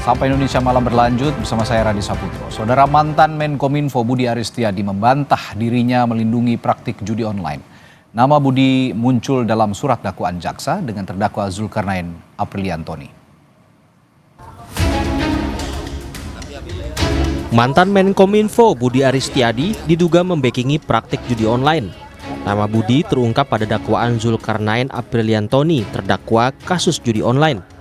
Sapa Indonesia Malam berlanjut bersama saya Radi Saputro. Saudara mantan Menkominfo Budi Aristiadi membantah dirinya melindungi praktik judi online. Nama Budi muncul dalam surat dakwaan jaksa dengan terdakwa Zulkarnain Apriliantoni. Mantan Menkominfo Budi Aristiadi diduga membackingi praktik judi online. Nama Budi terungkap pada dakwaan Zulkarnain Apriliantoni terdakwa kasus judi online.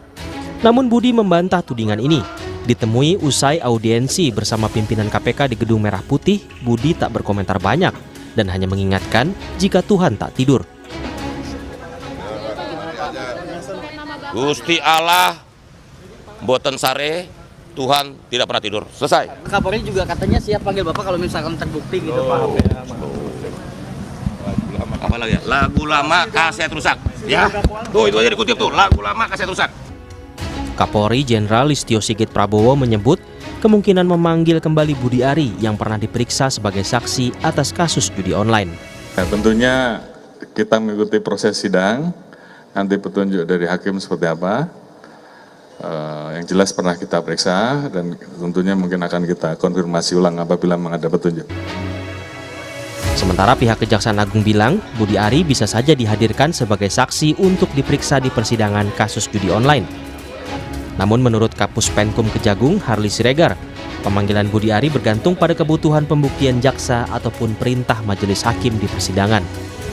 Namun Budi membantah tudingan ini. Ditemui usai audiensi bersama pimpinan KPK di Gedung Merah Putih, Budi tak berkomentar banyak dan hanya mengingatkan jika Tuhan tak tidur. Gusti Allah boten sare, Tuhan tidak pernah tidur. Selesai. Kapolri juga katanya siap panggil Bapak kalau misalkan terbukti gitu Pak. Apa lagi ya? Lagu lama kaset rusak. Ya. Tuh itu aja dikutip tuh, lagu lama kaset rusak. Kapolri Jenderal Listio Sigit Prabowo menyebut kemungkinan memanggil kembali Budi Ari yang pernah diperiksa sebagai saksi atas kasus judi online. Nah, tentunya kita mengikuti proses sidang, nanti petunjuk dari hakim seperti apa. Yang jelas pernah kita periksa dan tentunya mungkin akan kita konfirmasi ulang apabila memang ada petunjuk. Sementara pihak Kejaksaan Agung bilang Budi Ari bisa saja dihadirkan sebagai saksi untuk diperiksa di persidangan kasus judi online. Namun menurut Kapus Penkum Kejagung Harli Siregar, pemanggilan Budi Ari bergantung pada kebutuhan pembuktian jaksa ataupun perintah majelis hakim di persidangan.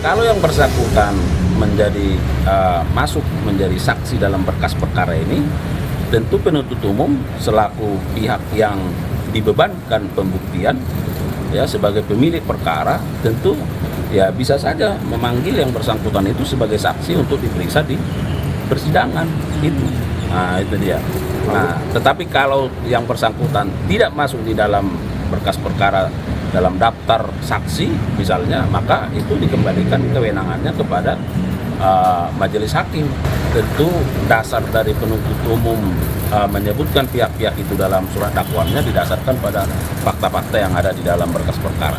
Kalau yang bersangkutan masuk menjadi saksi dalam berkas perkara ini, tentu penuntut umum selaku pihak yang dibebankan pembuktian ya sebagai pemilik perkara tentu ya bisa saja memanggil yang bersangkutan itu sebagai saksi untuk diperiksa di persidangan itu. Nah itu dia. Nah tetapi kalau yang bersangkutan tidak masuk di dalam berkas perkara dalam daftar saksi misalnya, maka itu dikembalikan kewenangannya kepada majelis hakim. Tentu dasar dari penuntut umum menyebutkan pihak-pihak itu dalam surat dakwaannya didasarkan pada fakta-fakta yang ada di dalam berkas perkara.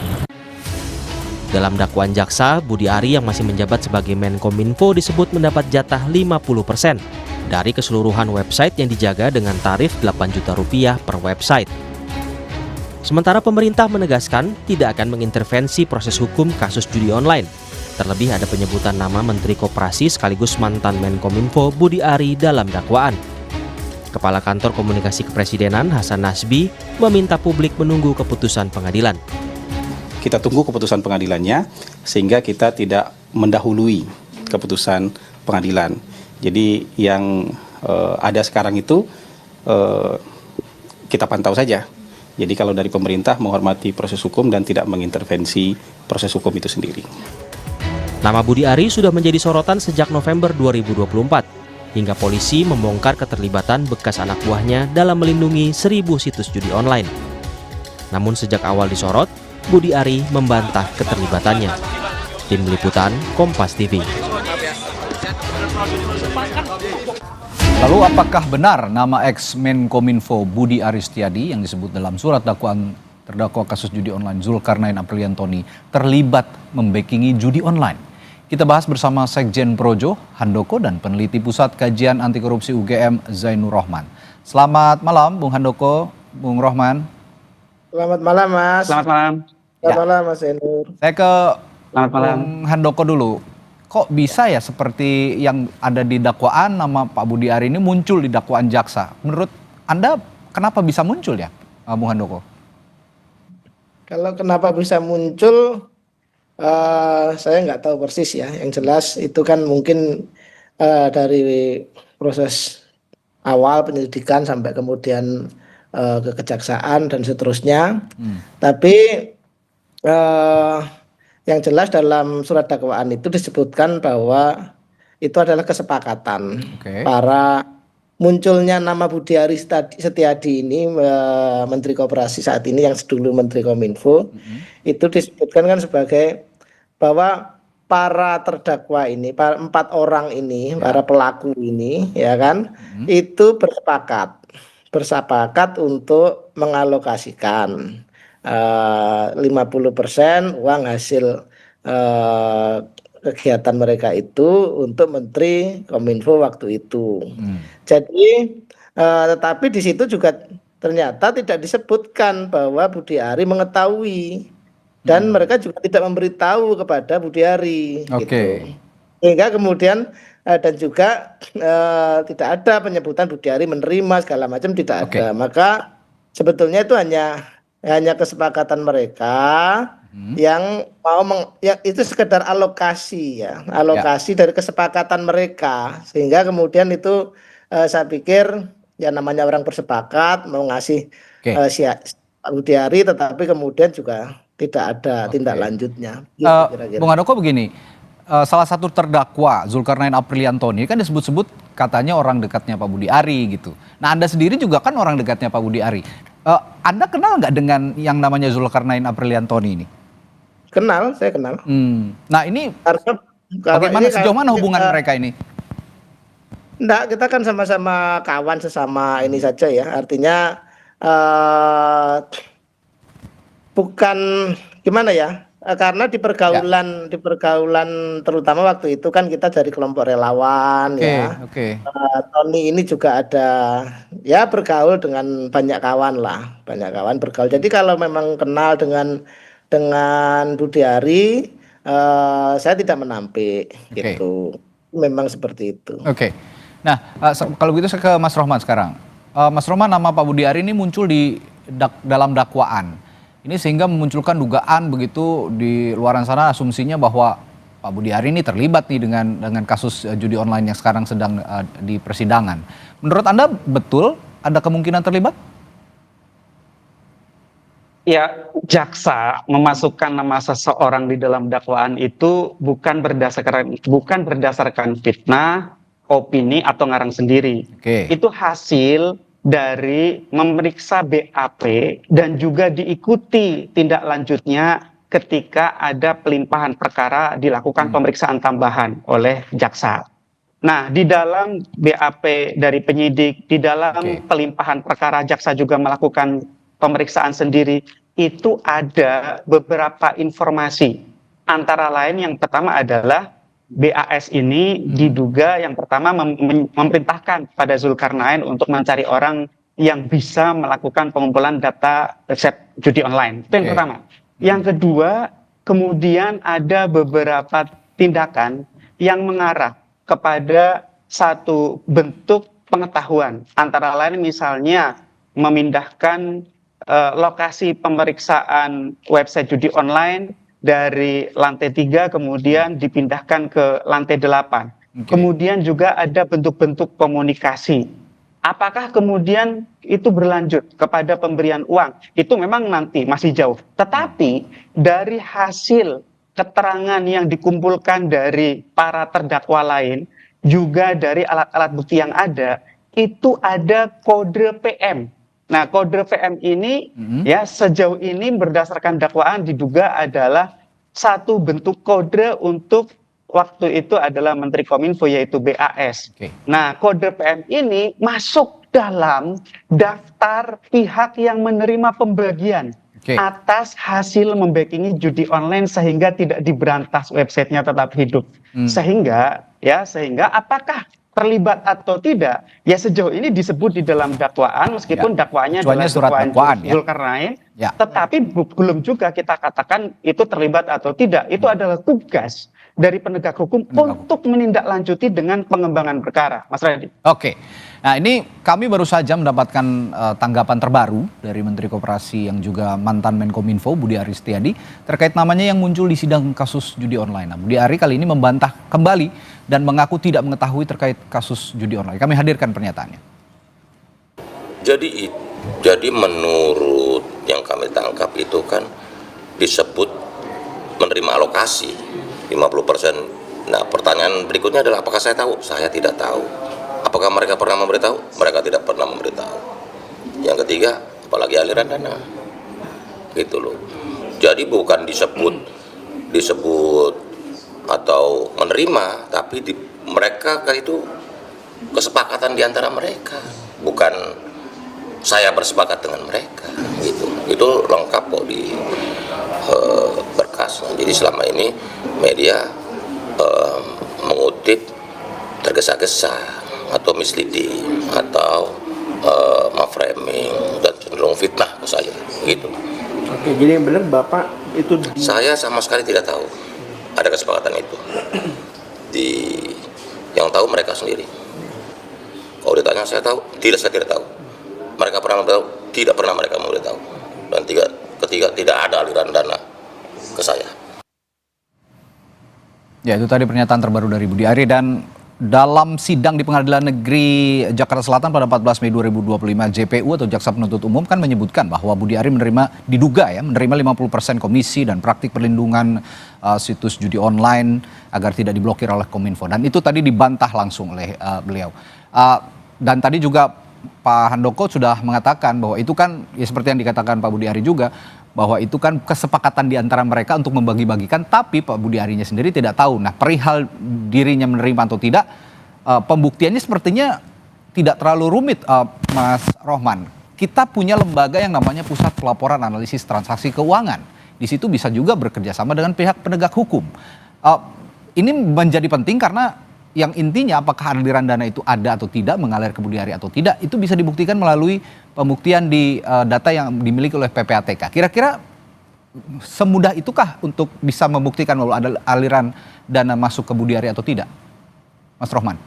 Dalam dakwaan jaksa, Budi Ari yang masih menjabat sebagai Menkominfo disebut mendapat jatah 50% dari keseluruhan website yang dijaga dengan tarif 8 juta rupiah per website. Sementara pemerintah menegaskan tidak akan mengintervensi proses hukum kasus judi online. Terlebih ada penyebutan nama Menteri Koperasi sekaligus mantan Menkominfo Budi Ari dalam dakwaan. Kepala Kantor Komunikasi Kepresidenan Hasan Nasbi meminta publik menunggu keputusan pengadilan. Kita tunggu keputusan pengadilannya sehingga kita tidak mendahului keputusan pengadilan. Jadi yang ada sekarang itu kita pantau saja. Jadi kalau dari pemerintah menghormati proses hukum dan tidak mengintervensi proses hukum itu sendiri. Nama Budi Ari sudah menjadi sorotan sejak November 2024 hingga polisi membongkar keterlibatan bekas anak buahnya dalam melindungi 1.000 situs judi online. Namun sejak awal disorot, Budi Ari membantah keterlibatannya. Tim Liputan Kompas TV. Lalu apakah benar nama ex-Menkominfo Budi Aristiadi yang disebut dalam surat dakwaan terdakwa kasus judi online Zulkarnain Apriliantoni terlibat membackingi judi online? Kita bahas bersama Sekjen Projo Handoko dan peneliti Pusat Kajian Anti Korupsi UGM Zainur Rohman. Selamat malam Bung Handoko, Bung Rohman. Selamat malam Mas. Selamat malam. Selamat malam Mas Zainur. Saya ke Selamat malam. Bung Handoko dulu. Kok bisa ya seperti yang ada di dakwaan nama Pak Budi Ari ini muncul di dakwaan jaksa? Menurut Anda kenapa bisa muncul ya, Bung Handoko? Kalau kenapa bisa muncul, saya nggak tahu persis ya. Yang jelas itu kan mungkin dari proses awal penyelidikan sampai kemudian ke kejaksaan dan seterusnya. Tapi yang jelas dalam surat dakwaan itu disebutkan bahwa itu adalah kesepakatan para munculnya nama Budi Ari Setiadi ini, Menteri Koperasi saat ini yang dulu Menteri Kominfo, itu disebutkan kan sebagai bahwa para terdakwa ini, para 4 orang ini, para pelaku ini, ya kan, itu bersepakat untuk mengalokasikan 50% uang hasil kegiatan mereka itu untuk Menteri Kominfo waktu itu. Jadi Tetapi di situ juga ternyata tidak disebutkan bahwa Budi Ari mengetahui dan mereka juga tidak memberitahu kepada Budi Ari gitu. Sehingga kemudian dan juga tidak ada penyebutan Budi Ari menerima segala macam, tidak ada. Maka sebetulnya itu hanya kesepakatan mereka yang mau ya itu sekedar alokasi ya, alokasi dari kesepakatan mereka, sehingga kemudian itu saya pikir ya namanya orang bersepakat mau ngasih Budi Ari, tetapi kemudian juga tidak ada tindak lanjutnya. Gitu, Bung Handoko begini. Salah satu terdakwa Zulkarnain Apriliantoni kan disebut-sebut katanya orang dekatnya Pak Budi Ari gitu. Nah Anda sendiri juga kan orang dekatnya Pak Budi Ari. Anda kenal nggak dengan yang namanya Zulkarnain Apriliantoni ini? Kenal, saya kenal. Nah ini karena bagaimana sejauh mana hubungan mereka ini? Enggak, kita kan sama-sama kawan sesama ini saja ya. Artinya bukan gimana ya? Karena di pergaulan terutama waktu itu kan kita dari kelompok relawan ya. Tony ini juga ada ya bergaul dengan banyak kawan bergaul. Jadi kalau memang kenal dengan Budi Ari, saya tidak menampik gitu. Memang seperti itu. Nah kalau gitu saya ke Mas Rohman sekarang. Mas Rohman, nama Pak Budi Ari ini muncul di dalam dakwaan. Ini sehingga memunculkan dugaan begitu di luaran sana, asumsinya bahwa Pak Budi Ari ini terlibat nih dengan kasus judi online yang sekarang sedang di persidangan. Menurut Anda betul ada kemungkinan terlibat? Ya, jaksa memasukkan nama seseorang di dalam dakwaan itu bukan berdasarkan fitnah, opini atau ngarang sendiri. Itu hasil dari memeriksa BAP dan juga diikuti tindak lanjutnya ketika ada pelimpahan perkara dilakukan pemeriksaan tambahan oleh jaksa. Nah, di dalam BAP dari penyidik, di dalam pelimpahan perkara jaksa juga melakukan pemeriksaan sendiri, itu ada beberapa informasi. Antara lain yang pertama adalah BAS ini diduga yang pertama memerintahkan pada Zulkarnain untuk mencari orang yang bisa melakukan pengumpulan data resep judi online. Itu yang pertama. Yang kedua, kemudian ada beberapa tindakan yang mengarah kepada satu bentuk pengetahuan. Antara lain misalnya memindahkan lokasi pemeriksaan website judi online dari lantai 3 kemudian dipindahkan ke lantai 8. Kemudian juga ada bentuk-bentuk komunikasi. Apakah kemudian itu berlanjut kepada pemberian uang? Itu memang nanti masih jauh. Tetapi dari hasil keterangan yang dikumpulkan dari para terdakwa lain, juga dari alat-alat bukti yang ada, itu ada kode PM. Nah, kode PM ini ya sejauh ini berdasarkan dakwaan diduga adalah satu bentuk kode untuk waktu itu adalah Menteri Kominfo yaitu BAS. Nah, kode PM ini masuk dalam daftar pihak yang menerima pembagian atas hasil membackingi judi online sehingga tidak diberantas websitenya tetap hidup. Sehingga apakah terlibat atau tidak, ya sejauh ini disebut di dalam dakwaan meskipun dakwaannya adalah dakwaan Zulkarnain, tetapi belum juga kita katakan itu terlibat atau tidak. Itu adalah tugas dari penegak hukum untuk menindaklanjuti dengan pengembangan perkara, Mas Radhi. Nah ini kami baru saja mendapatkan tanggapan terbaru dari Menteri Koperasi yang juga mantan Menkominfo Budi Ari Setiadi terkait namanya yang muncul di sidang kasus judi online. Nah, Budi Ari kali ini membantah kembali dan mengaku tidak mengetahui terkait kasus judi online. Kami hadirkan pernyataannya. Jadi menurut yang kami tangkap itu kan disebut menerima alokasi 50%. Nah, pertanyaan berikutnya adalah apakah saya tahu? Saya tidak tahu. Apakah mereka pernah memberitahu? Mereka tidak pernah memberitahu. Yang ketiga, apalagi aliran dana. Gitu loh. Jadi bukan disebut atau menerima, tapi mereka itu kesepakatan di antara mereka. Bukan saya bersepakat dengan mereka. Gitu. Itu lengkap kok di berkas. Jadi selama ini media mengutip tergesa-gesa atau misleading atau framing dan cenderung fitnah ke saya, gitu. Oke, jadi yang benar Bapak itu Saya sama sekali tidak tahu ada kesepakatan itu. Yang tahu mereka sendiri. Kalau ditanya saya tahu, saya tidak tahu. Mereka pernah tahu, tidak pernah mereka memberitahu. Dan ketiga tidak ada aliran dana ke saya. Ya, itu tadi pernyataan terbaru dari Budi Ari. Dan dalam sidang di Pengadilan Negeri Jakarta Selatan pada 14 Mei 2025, JPU atau Jaksa Penuntut Umum kan menyebutkan bahwa Budi Ari diduga menerima 50% komisi dan praktik perlindungan situs judi online agar tidak diblokir oleh Kominfo. Dan itu tadi dibantah langsung oleh beliau. Dan tadi juga Pak Handoko sudah mengatakan bahwa itu kan, ya seperti yang dikatakan Pak Budi Ari juga, bahwa itu kan kesepakatan di antara mereka untuk membagi-bagikan, tapi Pak Budi Arinya sendiri tidak tahu. Nah, perihal dirinya menerima atau tidak, pembuktiannya sepertinya tidak terlalu rumit, Mas Rohman. Kita punya lembaga yang namanya Pusat Pelaporan Analisis Transaksi Keuangan. Di situ bisa juga bekerja sama dengan pihak penegak hukum. Ini menjadi penting karena yang intinya apakah aliran dana itu ada atau tidak, mengalir ke Budi Ari atau tidak, itu bisa dibuktikan melalui pembuktian di data yang dimiliki oleh PPATK. Kira-kira semudah itukah untuk bisa membuktikan bahwa ada aliran dana masuk ke Budi Ari atau tidak, Mas Rohman?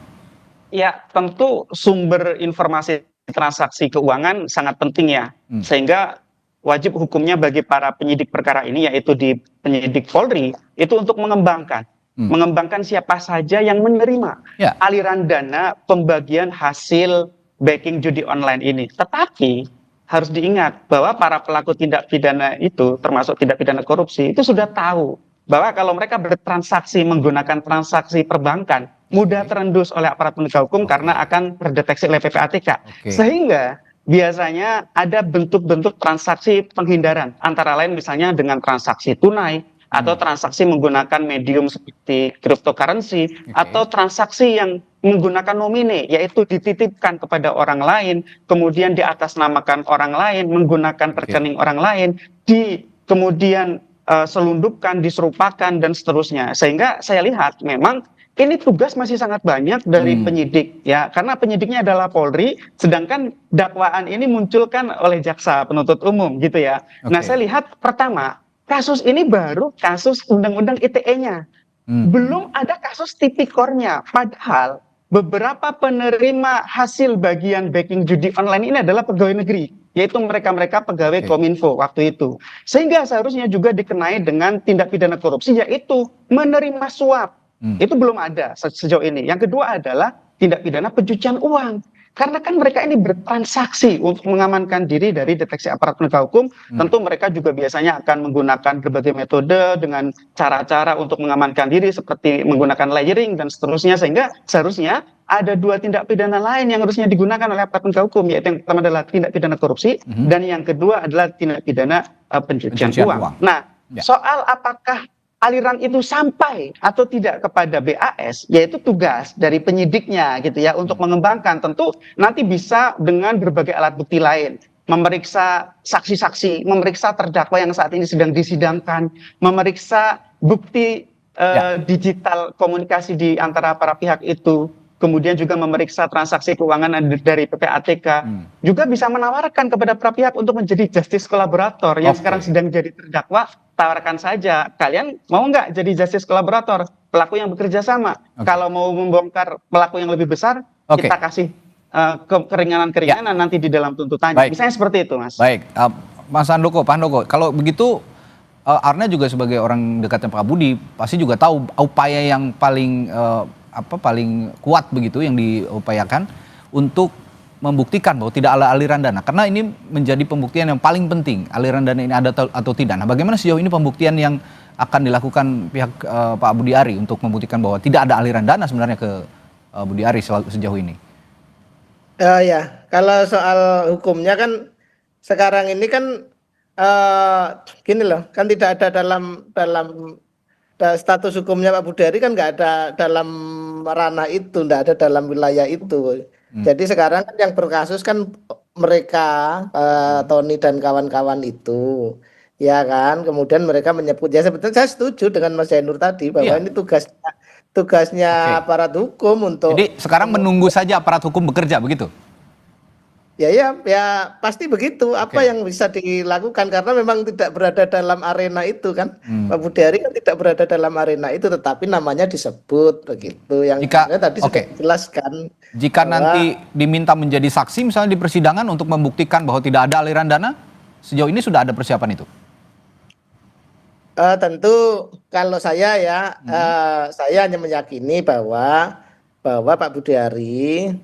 Ya, tentu sumber informasi transaksi keuangan sangat penting ya, sehingga wajib hukumnya bagi para penyidik perkara ini, yaitu di penyidik Polri, itu untuk mengembangkan siapa saja yang menerima aliran dana pembagian hasil backing judi online ini. Tetapi harus diingat bahwa para pelaku tindak pidana itu, termasuk tindak pidana korupsi, itu sudah tahu bahwa kalau mereka bertransaksi menggunakan transaksi perbankan, mudah terendus oleh aparat penegak hukum karena akan terdeteksi oleh PPATK. Sehingga biasanya ada bentuk-bentuk transaksi penghindaran, antara lain misalnya dengan transaksi tunai, atau transaksi menggunakan medium seperti cryptocurrency, atau transaksi yang menggunakan nomine, yaitu dititipkan kepada orang lain, kemudian diatasnamakan orang lain, menggunakan rekening orang lain, kemudian selundupkan, diserupakan, dan seterusnya. Sehingga saya lihat memang ini tugas masih sangat banyak dari penyidik, ya, karena penyidiknya adalah Polri, sedangkan dakwaan ini munculkan oleh Jaksa Penuntut Umum, gitu ya. Nah, saya lihat pertama, kasus ini baru kasus undang-undang ITE-nya. Belum ada kasus tipikornya. Padahal beberapa penerima hasil bagian backing judi online ini adalah pegawai negeri, yaitu mereka-mereka pegawai Kominfo waktu itu. Sehingga seharusnya juga dikenai dengan tindak pidana korupsi, yaitu menerima suap. Itu belum ada sejauh ini. Yang kedua adalah tindak pidana pencucian uang. Karena kan mereka ini bertransaksi untuk mengamankan diri dari deteksi aparat penegak hukum. Tentu mereka juga biasanya akan menggunakan berbagai metode dengan cara-cara untuk mengamankan diri seperti menggunakan layering dan seterusnya. Sehingga seharusnya ada dua tindak pidana lain yang harusnya digunakan oleh aparat penegak hukum, yaitu yang pertama adalah tindak pidana korupsi dan yang kedua adalah tindak pidana pencucian uang. Nah, soal apakah aliran itu sampai atau tidak kepada BAS, yaitu tugas dari penyidiknya gitu ya, untuk mengembangkan. Tentu nanti bisa dengan berbagai alat bukti lain, memeriksa saksi-saksi, memeriksa terdakwa yang saat ini sedang disidangkan, memeriksa bukti digital komunikasi di antara para pihak itu, kemudian juga memeriksa transaksi keuangan dari PPATK, juga bisa menawarkan kepada para pihak untuk menjadi justice collaborator yang sekarang sedang jadi terdakwa. Tawarkan saja, kalian mau nggak jadi justice collaborator, pelaku yang bekerja sama. Kalau mau membongkar pelaku yang lebih besar, kita kasih keringanan-keringanan nanti di dalam tuntutannya. Misalnya seperti itu, Mas. Baik, Mas Handoko, Pak Handoko, kalau begitu Arna juga sebagai orang dekatnya Pak Budi pasti juga tahu upaya yang paling paling kuat begitu yang diupayakan untuk membuktikan bahwa tidak ada aliran dana, karena ini menjadi pembuktian yang paling penting, aliran dana ini ada atau tidak. Nah, bagaimana sejauh ini pembuktian yang akan dilakukan pihak Pak Budi Ari untuk membuktikan bahwa tidak ada aliran dana sebenarnya ke Budi Ari sejauh ini? Ya, kalau soal hukumnya kan sekarang ini kan gini loh, kan tidak ada dalam status hukumnya Pak Budi Ari, kan nggak ada dalam ranah itu, nggak ada dalam wilayah itu. Jadi sekarang kan yang berkasus kan mereka, Tony dan kawan-kawan itu, ya kan. Kemudian mereka menyebut, ya sebetulnya saya setuju dengan Mas Zainur tadi bahwa ini tugasnya aparat hukum untuk. Jadi sekarang menunggu saja aparat hukum bekerja begitu? Ya pasti begitu. Apa yang bisa dilakukan karena memang tidak berada dalam arena itu kan. Pak Budi Ari kan tidak berada dalam arena itu, tetapi namanya disebut begitu. Yang tadi sudah dijelaskan. Jika nanti diminta menjadi saksi misalnya di persidangan untuk membuktikan bahwa tidak ada aliran dana, sejauh ini sudah ada persiapan itu? Tentu kalau saya saya hanya meyakini bahwa Pak Budi Ari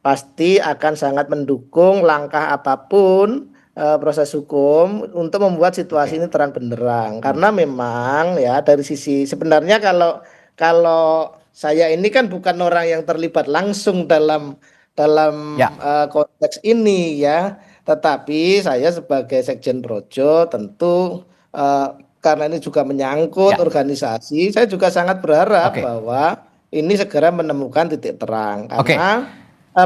pasti akan sangat mendukung langkah apapun proses hukum untuk membuat situasi ini terang benderang. Karena memang ya dari sisi sebenarnya kalau saya ini kan bukan orang yang terlibat langsung dalam konteks ini ya, tetapi saya sebagai Sekjen Projo tentu karena ini juga menyangkut organisasi, saya juga sangat berharap bahwa ini segera menemukan titik terang. Karena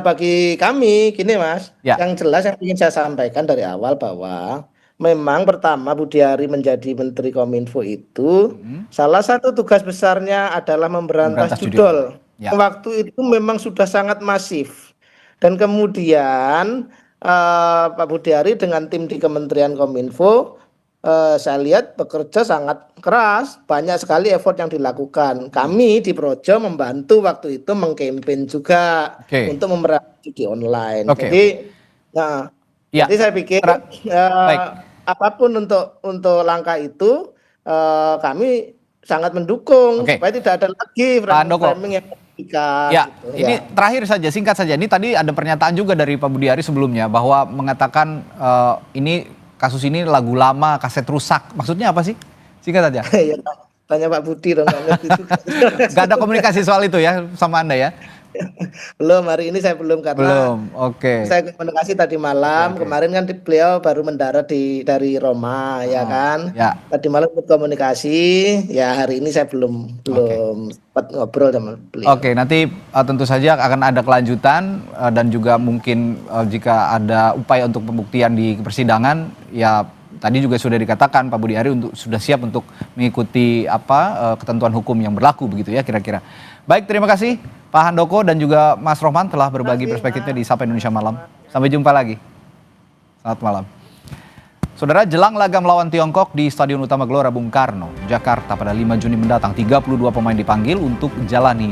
bagi kami gini Mas, yang jelas yang ingin saya sampaikan dari awal bahwa memang pertama Budi Ari menjadi Menteri Kominfo itu salah satu tugas besarnya adalah memberantas judol. Waktu itu memang sudah sangat masif. Dan kemudian Pak Budi Ari dengan tim di Kementerian Kominfo saya lihat bekerja sangat keras, banyak sekali effort yang dilakukan. Kami di Projo membantu waktu itu mengkampanye juga untuk memerangi judi online. Jadi saya pikir apapun untuk langkah itu kami sangat mendukung supaya tidak ada lagi framing yang ini terakhir saja, singkat saja. Ini tadi ada pernyataan juga dari Pak Budi Ari sebelumnya bahwa mengatakan kasus ini lagu lama, kaset rusak. Maksudnya apa sih? Singkat saja. Tanya Pak Budi dong. Gak ada komunikasi soal itu ya sama Anda ya? Belum, hari ini saya belum karena saya komunikasi tadi malam. Kemarin kan beliau baru mendarat dari Roma ya kan. Tadi malam komunikasi, ya hari ini saya belum sempat ngobrol sama beliau. Nanti tentu saja akan ada kelanjutan dan juga mungkin jika ada upaya untuk pembuktian di persidangan, ya tadi juga sudah dikatakan Pak Budi Ari sudah siap untuk mengikuti ketentuan hukum yang berlaku begitu ya kira-kira. Baik, terima kasih Pak Handoko dan juga Mas Rohman telah berbagi perspektifnya di Sapa Indonesia Malam. Sampai jumpa lagi. Selamat malam. Saudara, jelang laga melawan Tiongkok di Stadion Utama Gelora Bung Karno, Jakarta pada 5 Juni mendatang, 32 pemain dipanggil untuk jalani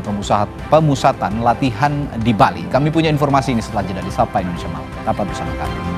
pemusatan latihan di Bali. Kami punya informasi ini setelah jeda di Sapa Indonesia Malam. Tetaplah bersama kami.